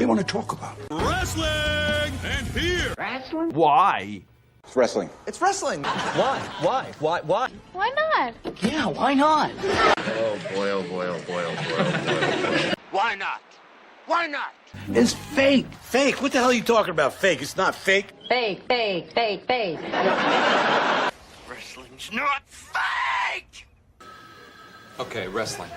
you want to talk about? Wrestling and beer. Wrestling? Why? It's wrestling. It's wrestling. Why? Why? Why not? Yeah, why not? Oh boy, oh boy, oh boy, oh boy, oh boy. Why not? Why not? It's fake. Fake? What the hell are you talking about? Fake? It's not fake. Fake. Wrestling's not fake! Okay, wrestling.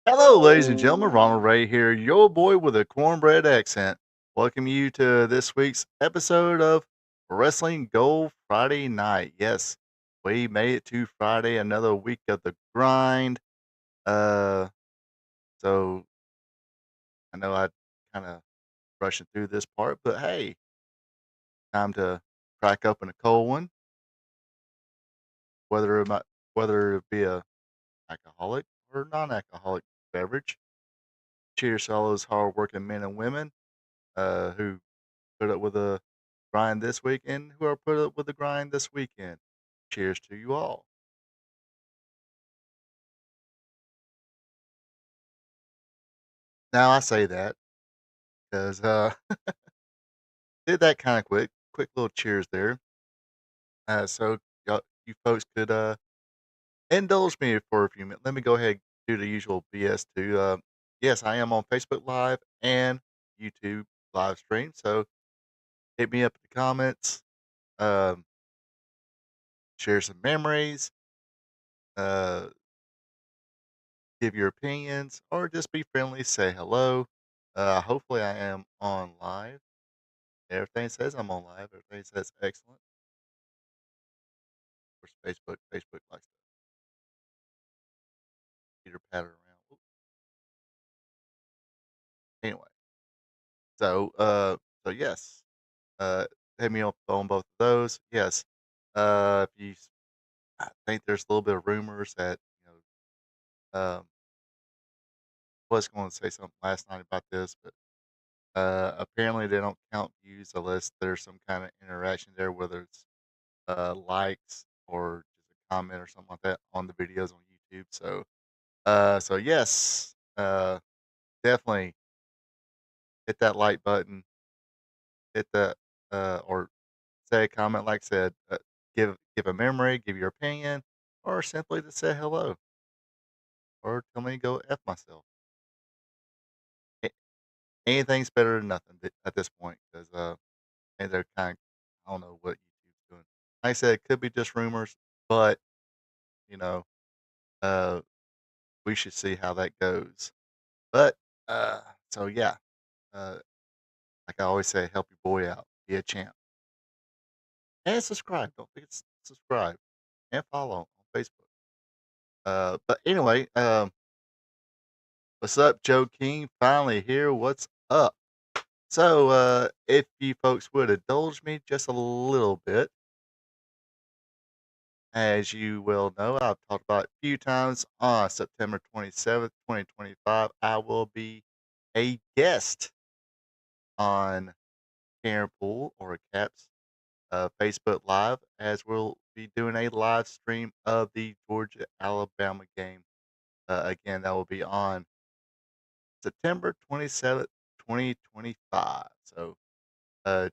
Hello, ladies and gentlemen. Ronald Ray here, your boy with a cornbread accent. Welcome you to this week's episode of Wrestling Gold Friday Night. Yes, we made it to Friday, another week of the grind. So I know I kind of rushing through this part, but hey, time to crack open a cold one. Whether it be a alcoholic or non-alcoholic beverage. Cheers to all those hard-working men and women who put up with the grind this week and who are put up with the grind this weekend. Cheers to you all. Now I say that because did that kind of quick little cheers there. So you folks could indulge me for a few minutes. Let me go ahead and do the usual BS too. Yes, I am on Facebook Live and YouTube live stream. So hit me up in the comments. Share some memories. Give your opinions, or just be friendly. Say hello. Hopefully, I am on live. Everything says I'm on live. Everything says excellent. Of course, Facebook likes to peter patter around. Ooh. Anyway, so yes, uh, hit me up on both of those. Yes, if you, I think there's a little bit of rumors that was going to say something last night about this, but apparently they don't count views unless there's some kind of interaction there, whether it's likes or just a comment or something like that on the videos on YouTube. So yes, definitely hit that like button, hit that or say a comment. Like I said, give a memory, give your opinion, or simply to say hello, or tell me to go f myself. A- Anything's better than nothing at this point because and they're kind of, I don't know what YouTube's doing. Like I said, it could be just rumors, but you know, uh, we should see how that goes. But uh, so yeah, uh, like I always say, help your boy out, be a champ, and subscribe. Don't forget to subscribe and follow on Facebook. But anyway, what's up, Joe King? Finally here. What's up? So, if you folks would indulge me just a little bit, as you well know, I've talked about it a few times on September 27th, 2025. I will be a guest on Karen Pool or Caps Facebook Live as we'll be doing a live stream of the Georgia Alabama game. Again, that will be on September 27th, 2025. So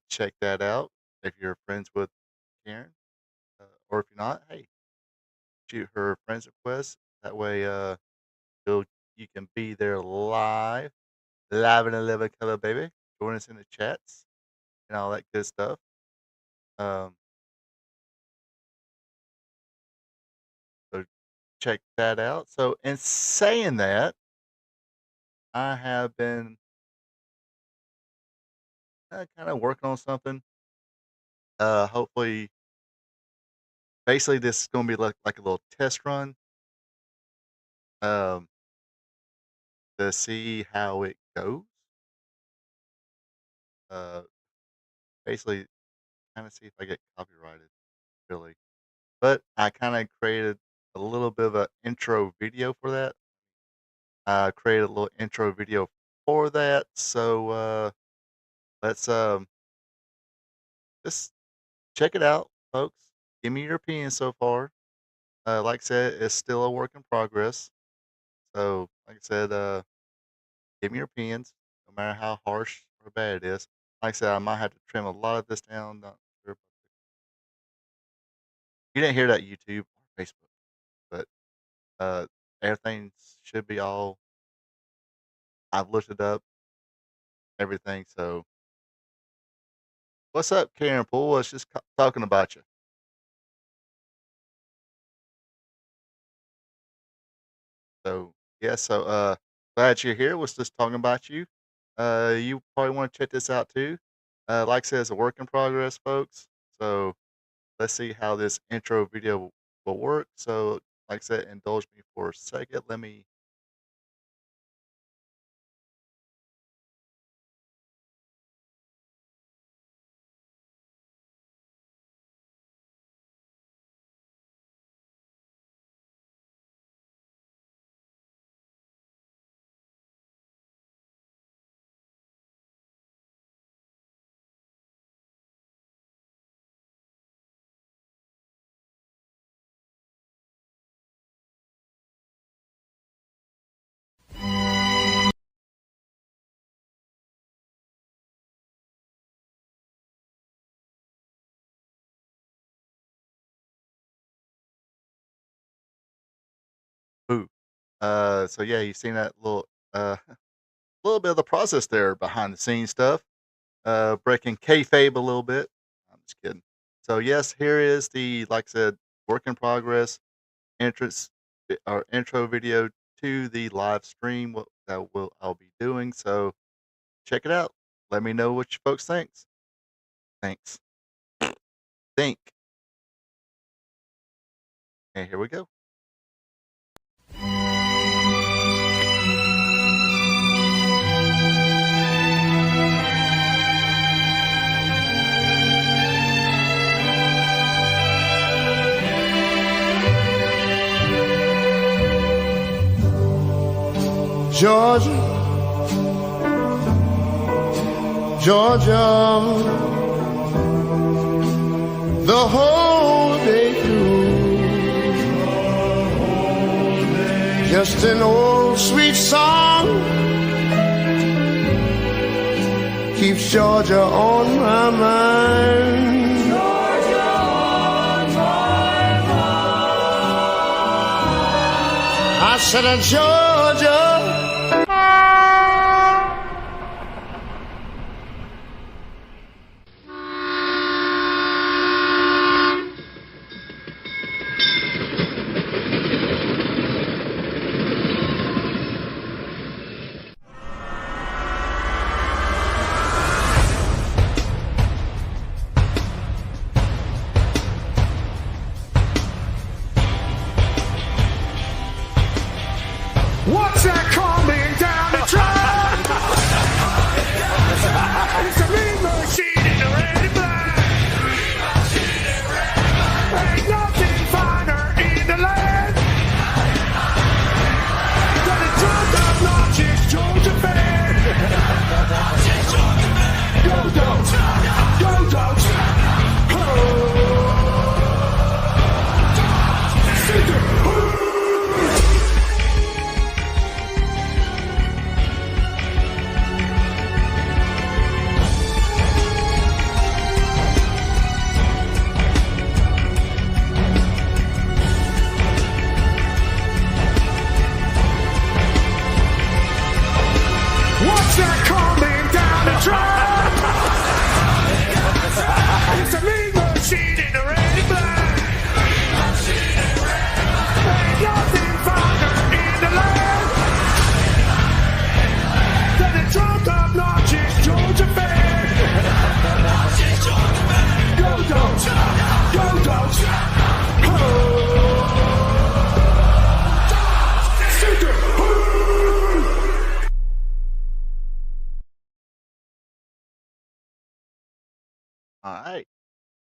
check that out if you're friends with Karen. Or if you're not, hey, shoot her a friends request. That way you'll, you can be there live in a living color, baby. Join us in the chats and all that good stuff. Um, so check that out. So in saying that, I have been kind of working on something. Hopefully, basically, this is going to be like a little test run um, to see how it goes. Uh, basically, kind of see if I get copyrighted, really. But I kind of created a little bit of an intro video for that. I created a little intro video for that. So let's just check it out, folks. Give me your opinion so far. Like I said, it's still a work in progress. So, like I said, give me your opinions, no matter how harsh or bad it is. Like I said, I might have to trim a lot of this down. Not sure. You didn't hear that YouTube or Facebook, but everything should be all. I've looked it up, everything. So, what's up, Karen Poole? I was just talking about you. So, yeah. So, glad you're here. Was just talking about you. You probably want to check this out too. Like I said, it's a work in progress, folks. So, let's see how this intro video will work. So, like I said, indulge me for a second. Let me. Boo. So yeah, you've seen that little little bit of the process there behind the scenes stuff. Breaking kayfabe a little bit. I'm just kidding. So yes, here is the, like I said, work in progress entrance or intro video to the live stream. What that will I'll be doing. So check it out. Let me know what you folks thinks. Thanks. Think. And here we go. Georgia, Georgia, the whole day through, just an old sweet song keeps Georgia on my mind. Georgia on my mind. I said, Georgia. What's that coming down the track? It's a mean machine in the red and black. Ain't nothing finer in the land than a drunk obnoxious Georgia fan. Go Dogs! Go Dogs!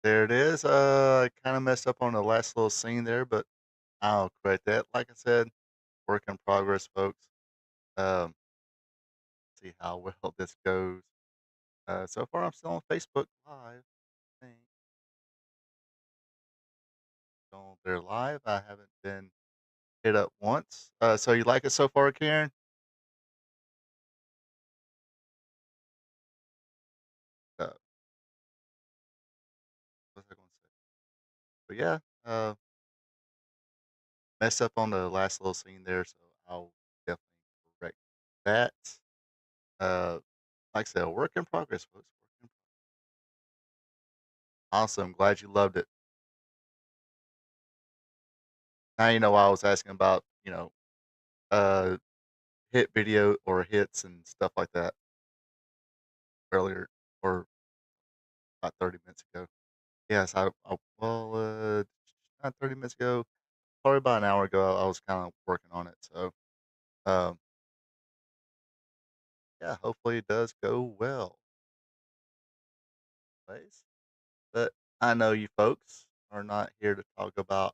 There it is. I kind of messed up on the last little scene there, but I'll correct that. Like I said, work in progress, folks. Um, see how well this goes. So far, I'm still on Facebook Live. I think on there live. I haven't been hit up once. So you like it so far, Karen? Uh, what's I going to say? But yeah, messed up on the last little scene there, so I'll definitely correct that. Uh, like I said, work in progress, folks. Awesome. Glad you loved it. Now you know why I was asking about, uh, hit video or hits and stuff like that earlier or about 30 minutes ago. Yes, not 30 minutes ago, probably about an hour ago, I was kind of working on it. So, um, yeah, hopefully it does go well. Anyways, but I know you folks are not here to talk about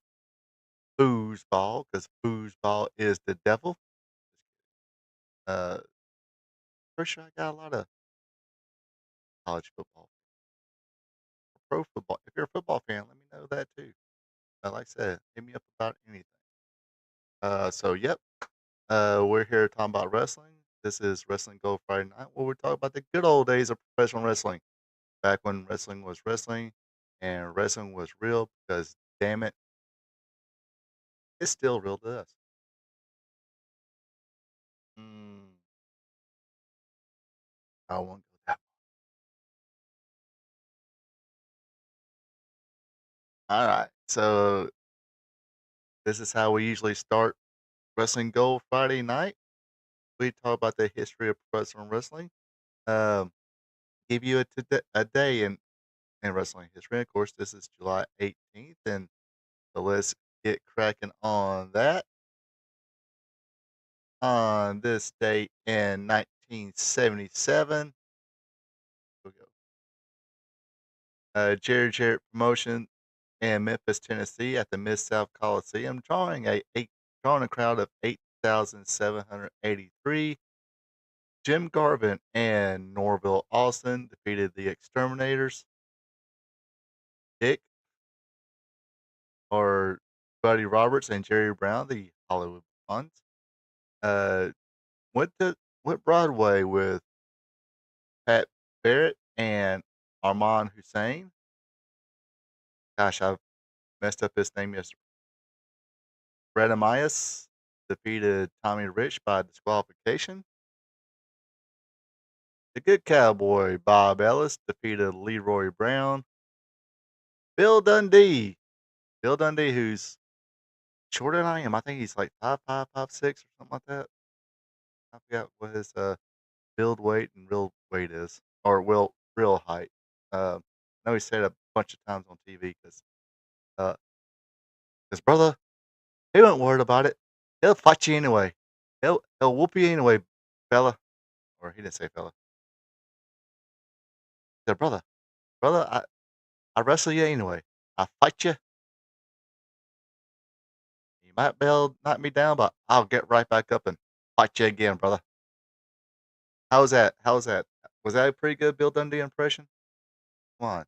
foosball because foosball is the devil. Uh, pretty sure I got a lot of college football, pro football. If you're a football fan, let me know that too. Like I said, hit me up about anything. So yep, we're here talking about wrestling. This is Wrestling Gold Friday Night, where we talk about the good old days of professional wrestling, back when wrestling was wrestling, and wrestling was real. Because damn it, it's still real to us. Mm, I won't go that. All right, so this is how we usually start Wrestling Gold Friday Night. We talk about the history of professional wrestling. Um, give you a day in wrestling history. Of course, this is July 18th, and so let's get cracking on that. On this date in 1977, we go. Jerry Jarrett Promotion in Memphis, Tennessee, at the Mid South Coliseum, drawing a crowd of 8,783. Jim Garvin and Norville Austin defeated the Exterminators. Dick or Buddy Roberts and Jerry Brown, the Hollywood Blondes, uh, went Broadway with Pat Barrett and Armand Hussein. Gosh, I've messed up his name yesterday. Brett Amias defeated Tommy Rich by disqualification. The Good Cowboy Bob Ellis defeated Leroy Brown. Bill Dundee. Bill Dundee, who's shorter than I am. I think he's like 5'5", 5'6", or something like that. I forgot what his build weight and real weight is, or real height. I know he said it a bunch of times on TV because his brother, he wasn't worried about it. He'll fight you anyway. He'll whoop you anyway, fella. Or he didn't say fella. He said, brother, I wrestle you anyway. I fight you. You might be able to knock me down, but I'll get right back up and fight you again, brother. How was that? How was that? Was that a pretty good Bill Dundee impression? Come on.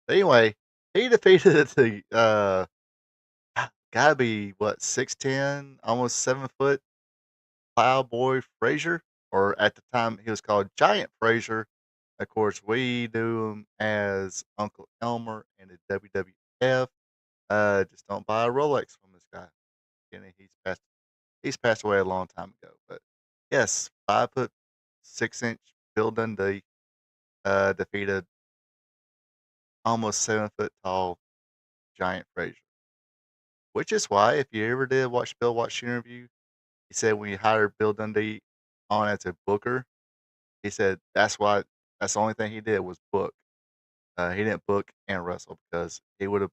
Anyway, he defeated the gotta be what 6'10", almost 7 foot Plowboy Frazier, or at the time he was called Giant Frazier. Of course, we knew him as Uncle Elmer in the WWF. Just don't buy a Rolex from this guy. He's passed away a long time ago. But yes, 5 foot 6 inch Bill Dundee defeated almost 7 foot tall Giant Frazier. Which is why, if you ever did watch Bill Watts' interview, he said when he hired Bill Dundee on as a booker, he said that's the only thing he did was book. He didn't book and wrestle because he would have,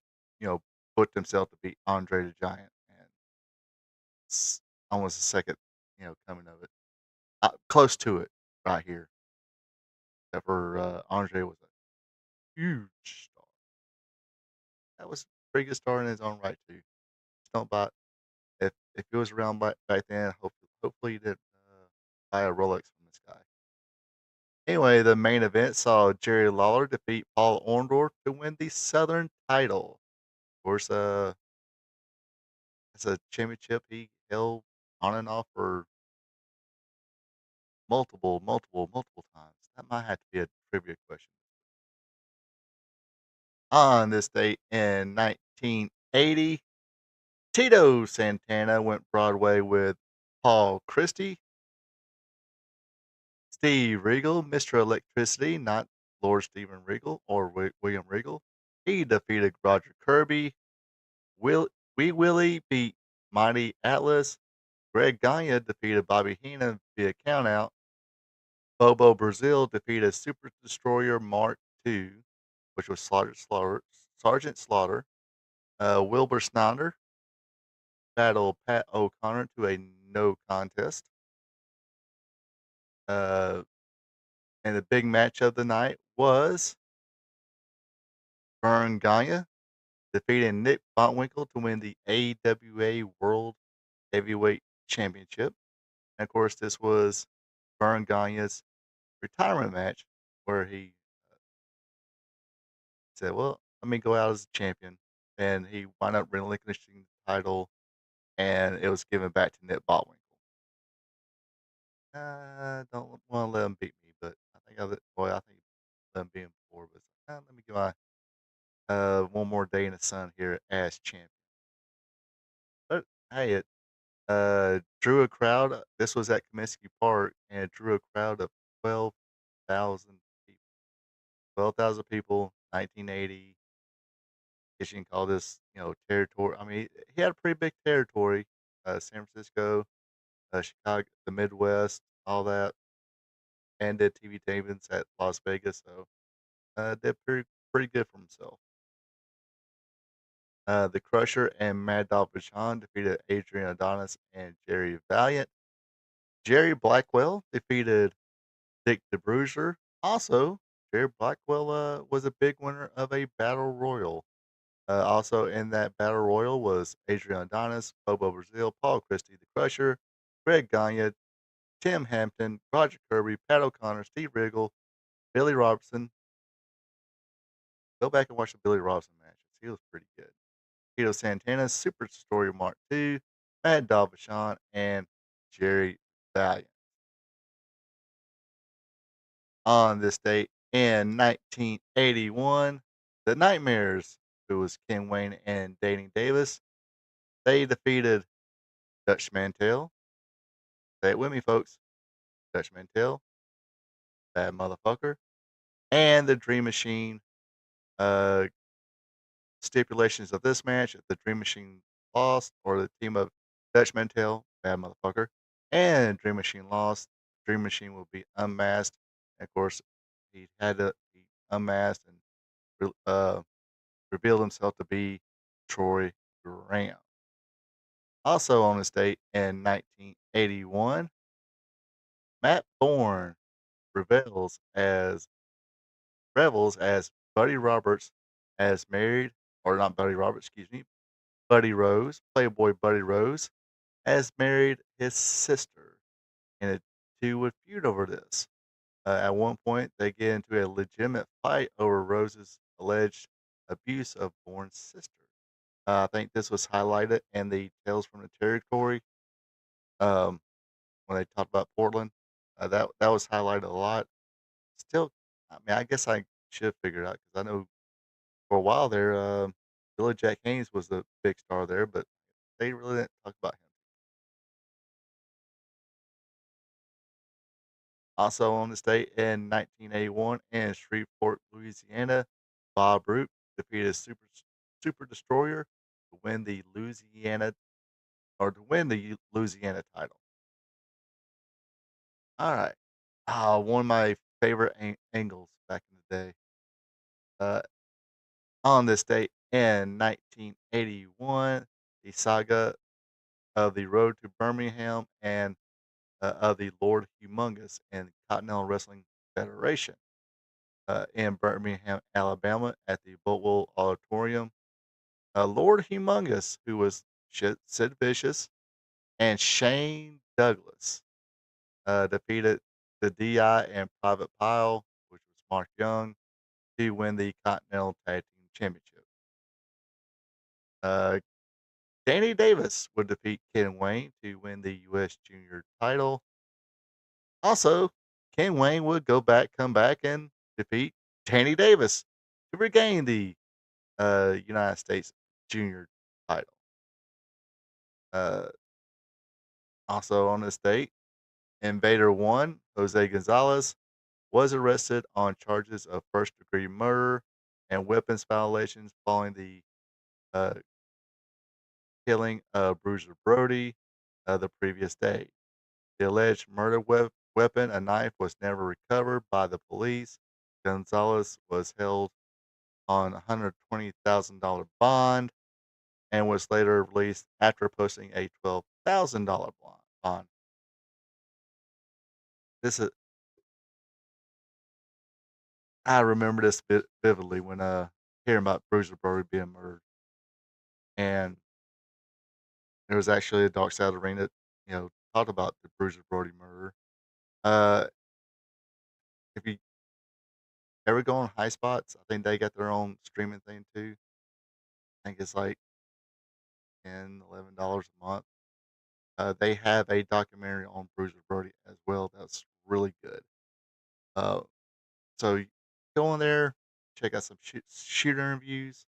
booked himself to beat Andre the Giant, and it's almost a second, coming of it, close to it right here. except for Andre was a huge star. That was a pretty good star in his own right too. Just don't buy if he was around back then. Hopefully he didn't buy a Rolex from this guy. Anyway, the main event saw Jerry Lawler defeat Paul Orndorff to win the Southern title. Of course, it's a championship he held on and off for multiple times. That might have to be a trivia question. On this date in 1980, Tito Santana went Broadway with Paul Christie. Steve Regal, Mr. Electricity, not Lord Stephen Regal or William Regal. He defeated Roger Kirby. Wee Willie beat Mighty Atlas. Greg Gagne defeated Bobby Heenan via countout. Bobo Brazil defeated Super Destroyer Mark II, which was Sergeant Slaughter. Wilbur Snyder battled Pat O'Connor to a no contest. Uh, and the big match of the night was Vern Gagne defeating Nick Botwinkle to win the AWA World Heavyweight Championship. And of course, this was Vern Gagne's retirement match where he said, "Well, let me go out as a champion." And he wound up relinquishing the title, and it was given back to Nick Botwinkle. Don't want to let him beat me, but I think let him beat him before. But let me get my one more day in the sun here as champion. But hey, it drew a crowd. This was at Comiskey Park, and it drew a crowd of 12,000 people. 12,000 people, 1980. Guess you can call this, territory. I mean, he had a pretty big territory. San Francisco, Chicago, the Midwest, all that, and did TV tapings at Las Vegas. So did pretty good for himself. The Crusher and Mad Dog Vachon defeated Adrian Adonis and Jerry Valiant. Jerry Blackwell defeated Dick DeBruiser. Also, Jerry Blackwell was a big winner of a battle royal. Also in that battle royal was Adrian Adonis, Bobo Brazil, Paul Christie, the Crusher, Greg Gagne, Tim Hampton, Roger Kirby, Pat O'Connor, Steve Riggle, Billy Robertson. Go back and watch the Billy Robertson matches. He was pretty good. Tito Santana, Super Story Mark II, Mad Dog Vachon, and Jerry Valiant. On this date in 1981, the Nightmares, who was Ken Wayne and Danny Davis, they defeated Dutch Mantel. Say it with me, folks. Dutch Mantel, Bad Motherfucker, and the Dream Machine. Uh, Stipulations of this match: if the Dream Machine lost, or the team of Dutch Mantel, Bad Motherfucker, and Dream Machine lost, Dream Machine will be unmasked. And of course, he had to be unmasked and uh, revealed himself to be Troy Graham. Also on this date in 1981, Matt Bourne revels as Buddy Roberts as married, or not Buddy Roberts, excuse me, Buddy Rose, Playboy Buddy Rose, has married his sister, and the two would feud over this. At one point, they get into a legitimate fight over Rose's alleged abuse of Bourne's sister. I think this was highlighted in the Tales from the Territory um, when they talked about Portland. That was highlighted a lot. Still, I mean, I guess I should figure it out because I know for a while there, Billy Jack Haynes was the big star there, but they really didn't talk about him. Also on this date in 1981 in Shreveport, Louisiana, Bob Roop defeated Super Destroyer to win the Louisiana title. All right. One of my favorite angles back in the day. Uh, on this date in 1981, the saga of the Road to Birmingham and of the Lord Humongous and Continental Wrestling Federation. in Birmingham, Alabama, at the Boatwell Auditorium. Lord Humongous, who was Sid Vicious, and Shane Douglas defeated the DI and Private Pile, which was Mark Young, to win the Continental Tag Team Championship. Uh, Danny Davis would defeat Ken Wayne to win the U.S. Junior title. Also, Ken Wayne would come back, and defeat Danny Davis to regain the United States Junior title. Uh, Also on this date, Invader 1, Jose Gonzalez, was arrested on charges of first degree murder and weapons violations following the uh, killing of Bruiser Brody the previous day. The alleged murder weapon, a knife, was never recovered by the police. Gonzalez was held on a $120,000 bond and was later released after posting a $12,000 bond. This is I remember this vividly when hearing about Bruiser Brody being murdered, and there was actually a Dark Side of the Ring that talked about the Bruiser Brody murder. Uh, if you ever go on High Spots, I think they got their own streaming thing too. I think it's like $10, $11 a month. They have a documentary on Bruiser Brody as well. That's really good. Uh, so go in there, check out some shooter interviews,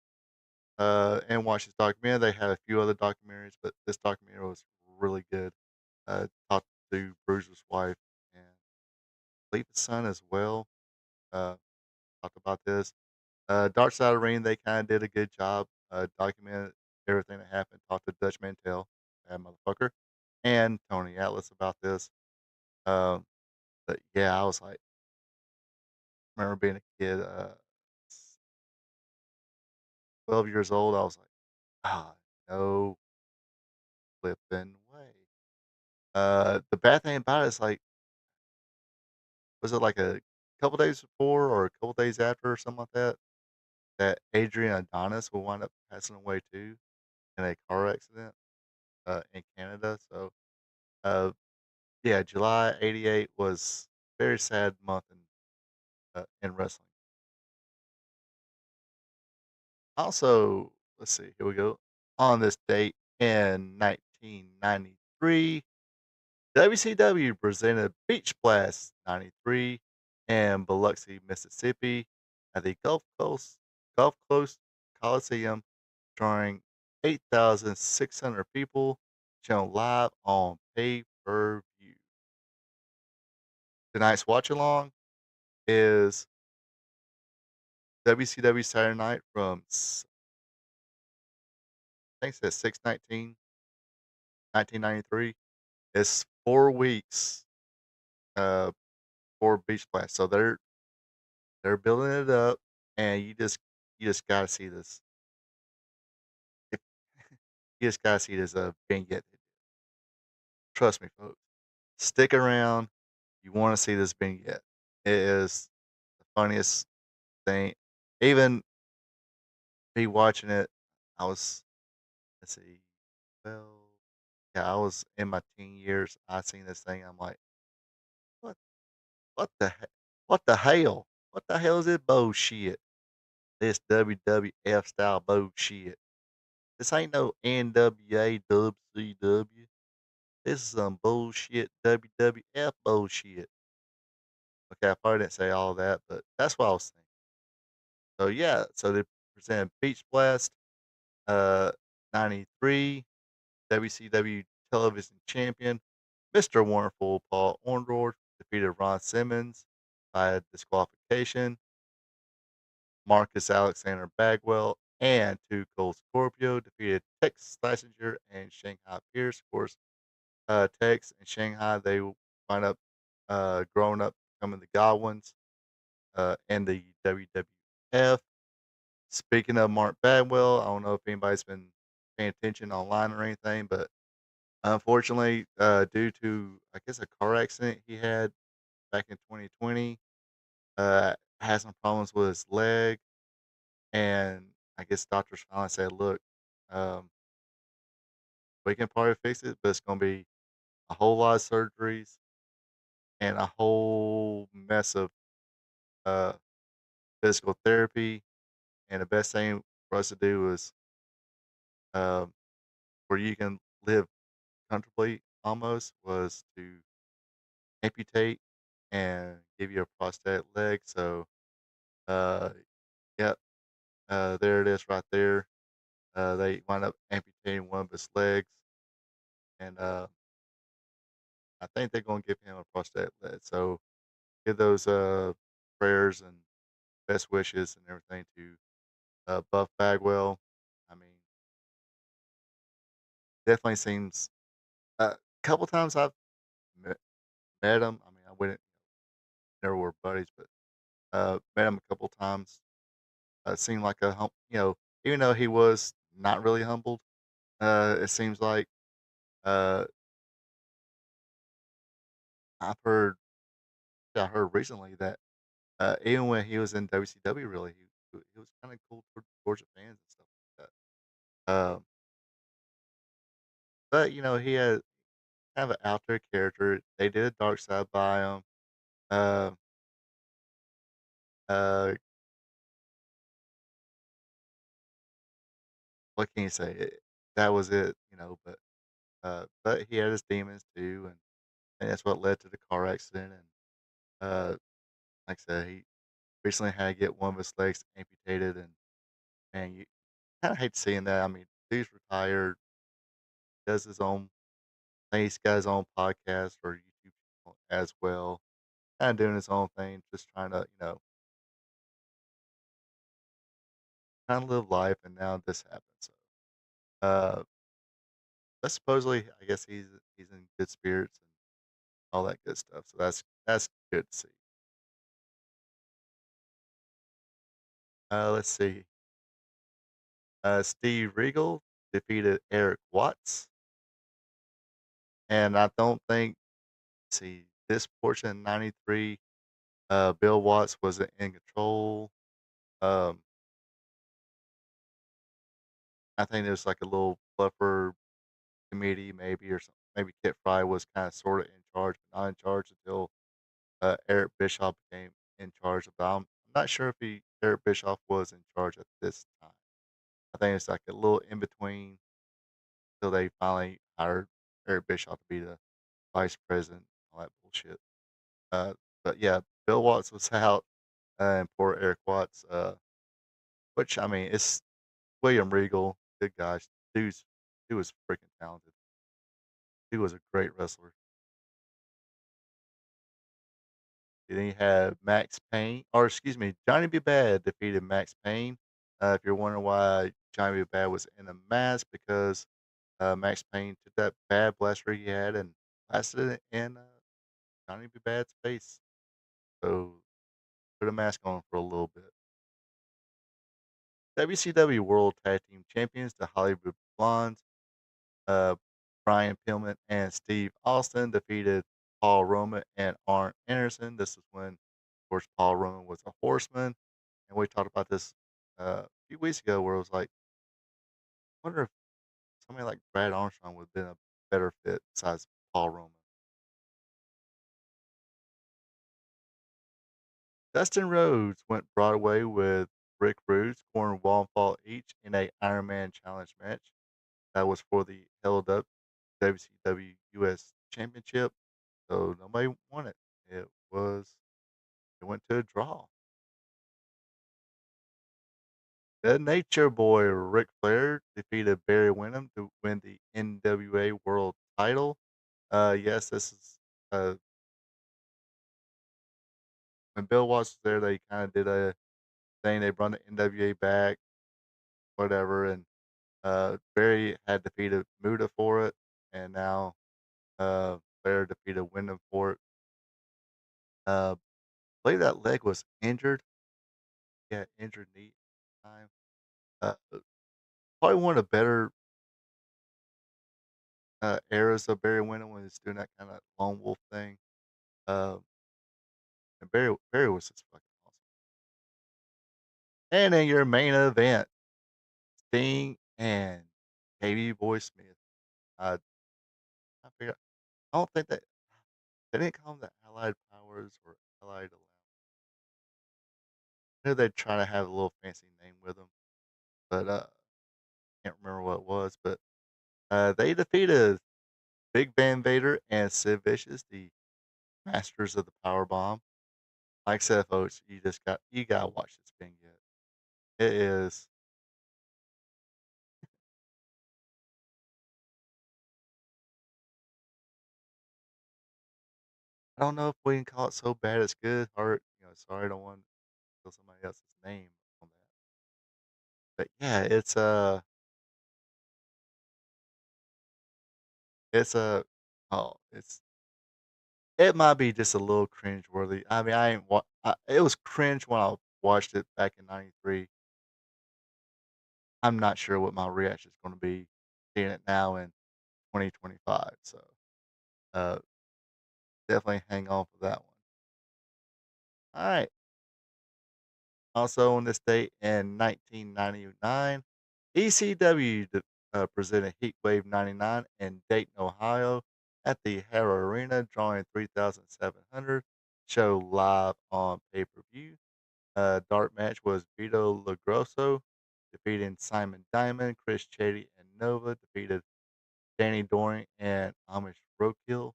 and watch this documentary. They had a few other documentaries, but this documentary was really good. Talked to Bruiser's wife and I believe his son as well. Uh, Talked about this. Dark Side of the Ring, they kind of did a good job. Documented everything that happened. Talked to Dutch Mantel, that motherfucker, and Tony Atlas about this. Um, but yeah, I was like, remember being a kid, 12 years old. I was like, ah, no flipping way. The bad thing about it is like, was it like a couple days before or a couple days after or something like that? That Adrian Adonis will wind up passing away too in a car accident in Canada. So, uh, yeah, July '88 was a very sad month in wrestling. Also, let's see, here we go. On this date in 1993, WCW presented Beach Blast 93 in Biloxi, Mississippi at the Gulf Coast Coliseum, drawing 8,600 people, shown live on pay-per-view. Tonight's watch along is WCW Saturday Night from I think it says 6/19, 1993. It's 4 weeks uh, for Beach Blast, so they're building it up, and you just gotta see this. If, you just gotta see this vignette. Trust me, folks. Stick around. You want to see this vignette. It is the funniest thing. Even me watching it, I was, let's see, well, yeah, I was in my teen years. I seen this thing. I'm like, what, what the hell? What the hell is this bullshit? This WWF style bullshit. This ain't no NWA WCW. This is some bullshit WWF bullshit. Okay, I probably didn't say all that, but that's what I was thinking. So yeah, so they presented Beach Blast, uh, 93 WCW Television Champion, Mr. Wonderful Paul Orndorff defeated Ron Simmons by disqualification. Marcus Alexander Bagwell and Two Cold Scorpio defeated Tex Schlesinger and Shanghai Pierce. Of course, Tex and Shanghai, they wind up growing up becoming the Godwins in the WWF. Speaking of Mark Bagwell, I don't know if anybody's been paying attention online or anything, but unfortunately, due to I guess a car accident he had back in 2020, had some problems with his leg, and I guess doctors finally said, "Look, um, we can probably fix it, but it's gonna be a whole lot of surgeries and a whole mess of uh, physical therapy. And the best thing for us to do is um, where you can live comfortably almost was to amputate and give you a prosthetic leg." So, uh, yep, there it is right there. They wind up amputating one of his legs, and I think they're going to give him a prosthetic leg. So, give those prayers and best wishes and everything to Buff Bagwell. I mean, definitely seems a couple times I've met, met him. I mean, I wouldn't never were buddies, but met him a couple times. Seemed like even though he was not really humbled, it seems like uh, I've heard I heard recently that even when he was in WCW, really, he was kind of cool towards the fans and stuff like that. But he had kind of an out there character. They did a dark side by him. Uh, uh, what can you say? That was it, but he had his demons too, and that's what led to the car accident. And like I said, he recently had to get one of his legs amputated, and you kind of hate seeing that. I mean, dude's retired, does his own thing. He's got his own podcast or YouTube channel as well, kind of doing his own thing, just trying to kind of live life. And now this happened. So, uh, but supposedly, I guess he's in good spirits and all that good stuff. So that's good to see. Let's see. Steve Regal defeated Eric Watts, and I don't think see this portion 93. Bill Watts was in control. Um, I think there's like a little fluffer committee maybe or something. Maybe Kit Fry was kind of sort of in charge, but not in charge until Eric Bischoff became in charge of them. I'm not sure if Eric Bischoff was in charge at this time. I think it's like a little in between till they finally hired Eric Bischoff to be the vice president, all that bullshit. Uh, but yeah, Bill Watts was out, and poor Eric Watts. Which I mean, it's William Regal, good guy. Dude was freaking talented. He was a great wrestler. And then you had Max Payne, or excuse me, Johnny B. Bad defeated Max Payne. If you're wondering why Johnny B. Bad was in a mask, because Max Payne took that bad blaster he had and blasted it in Johnny B. Bad's face. So put a mask on for a little bit. WCW World Tag Team Champions, the Hollywood Blondes, uh, Brian Pillman and Steve Austin defeated Paul Roman and Arn Anderson. This is when, of course, Paul Roman was a horseman. And we talked about this a few weeks ago where it was like, I wonder if somebody like Brad Armstrong would have been a better fit besides Paul Roman. Dustin Rhodes went Broadway with Rick Rude, scoring one fall each in a Iron Man Challenge match. That was for the held up WCW US Championship. So nobody won it. It went to a draw. The Nature Boy Ric Flair defeated Barry Windham to win the NWA World Title. Yes, this is when Bill Watts was there. They kind of did a thing. They brought the NWA back, whatever, and Barry had defeated Muda for it, and now Flair defeated Windham for it. I believe that leg was injured. Yeah, injured knee at the time. Probably one of the better eras of Barry Windham when he's doing that kind of lone wolf thing. Uh, and Barry was just fucking awesome. And in your main event, Sting and Davey Boy Smith. Uh, I figure I don't think that they didn't call them the Allied Powers or Allied Alliance. I know they try to have a little fancy name with them, but can't remember what it was. But they defeated Big Van Vader and Sid Vicious, the masters of the power bomb. Like I said, folks, you gotta watch this thing yet. It is. I don't know if we can call it so bad it's good, or sorry, I don't want to steal somebody else's name on that. But yeah, it's a oh, it might be just a little cringe worthy. I mean, it was cringe when I watched it back in '93. I'm not sure what my reaction is going to be seeing it now in 2025. So uh, definitely hang on for that one. All right. Also on this date in 1999, ECW presented Heatwave 99 in Dayton, Ohio at the Harrow Arena, drawing 3,700. Show live on pay-per-view. Dark match was Vito Lagrosso defeating Simon Diamond. Chris Chady and Nova defeated Danny Doring and Amish Roadkill.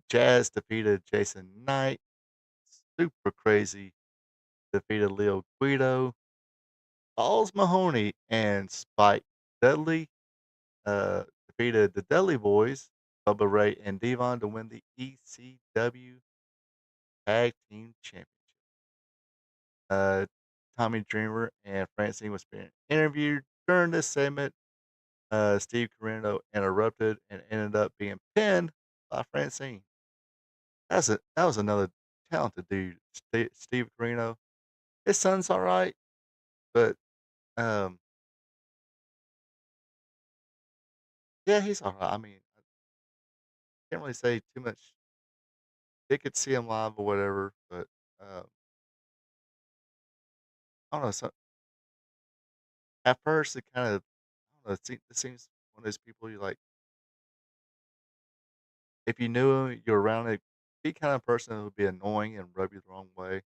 Jazz defeated Jason Knight. Super Crazy defeated Leo Guido. Balls Mahoney and Spike Dudley defeated the Dudley Boys, Bubba Ray and Devon, to win the ECW Tag Team Championship. Uh, Tommy Dreamer and Francine was being interviewed during this segment. Steve Corino interrupted and ended up being pinned by Francine. That was another talented dude, Steve Corino. His son's all right, but um, yeah, he's all right. I mean, I can't really say too much. They could see him live or whatever, but I don't know. So at first, it kind of, I don't know. It seems one of those people you like. If you knew him, you're around it. Be kind of person who would be annoying and rub you the wrong way.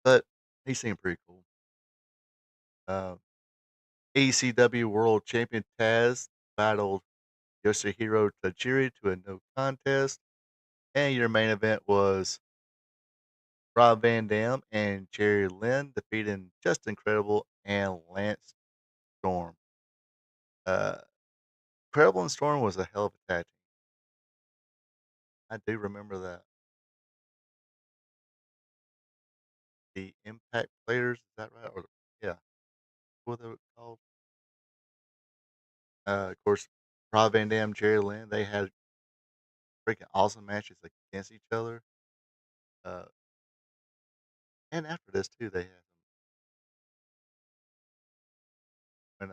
But he seemed pretty cool. Uh, ECW World Champion Taz battled Yoshihiro Tajiri to a no contest. And your main event was Rob Van Dam and Jerry Lynn defeating Just Incredible and Lance Storm. Uh, Incredible and Storm was a hell of a tag team. I do remember that. The Impact Players, is that right? Or yeah, what they were called? Of course, Rob Van Dam, Jerry Lynn, they had freaking awesome matches against each other. Uh, and after this too, they had when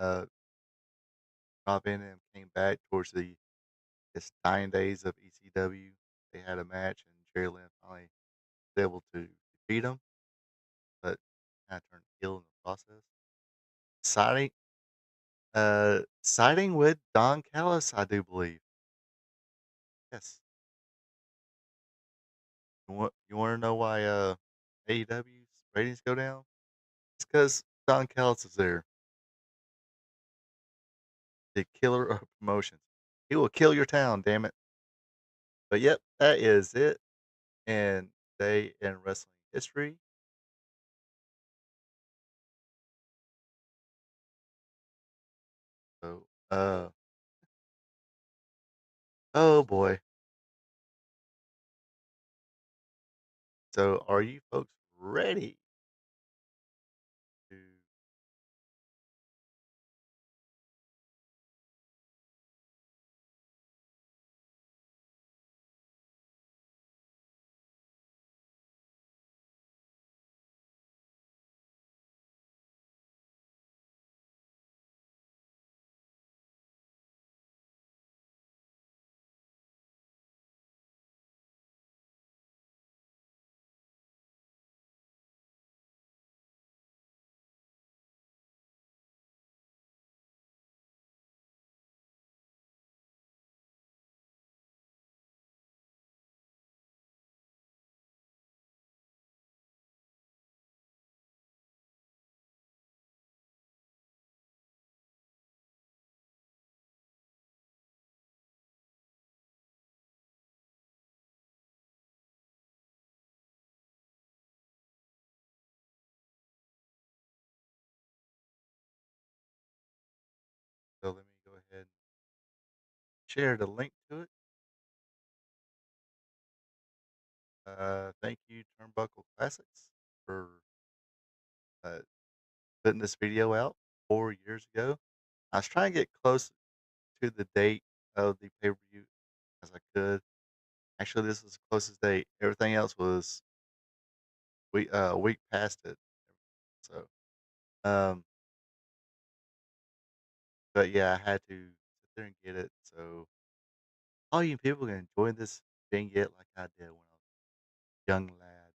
Rob Van Dam came back towards the his dying days of ECW. They had a match, and Jerry Lynn finally was able to defeat him, but kind of turned heel in the process. Siding, siding with Don Callis, I do believe. Yes. You want to know why AEW's ratings go down? It's because Don Callis is there, the killer of promotions. He will kill your town, damn it. But yep, that is it. And day in wrestling history. So, oh boy. So, are you folks ready to share the link to it. Thank you, Turnbuckle Classics, for uh, putting this video out 4 years ago. I was trying to get close to the date of the pay per view as I could. Actually, this was the closest date. Everything else was a week past it. So, um, but yeah, I had to sit there and get it. So, all you people can enjoy this vignette like I did when I was a young lad.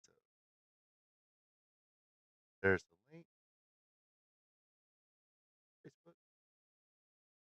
So, there's the link.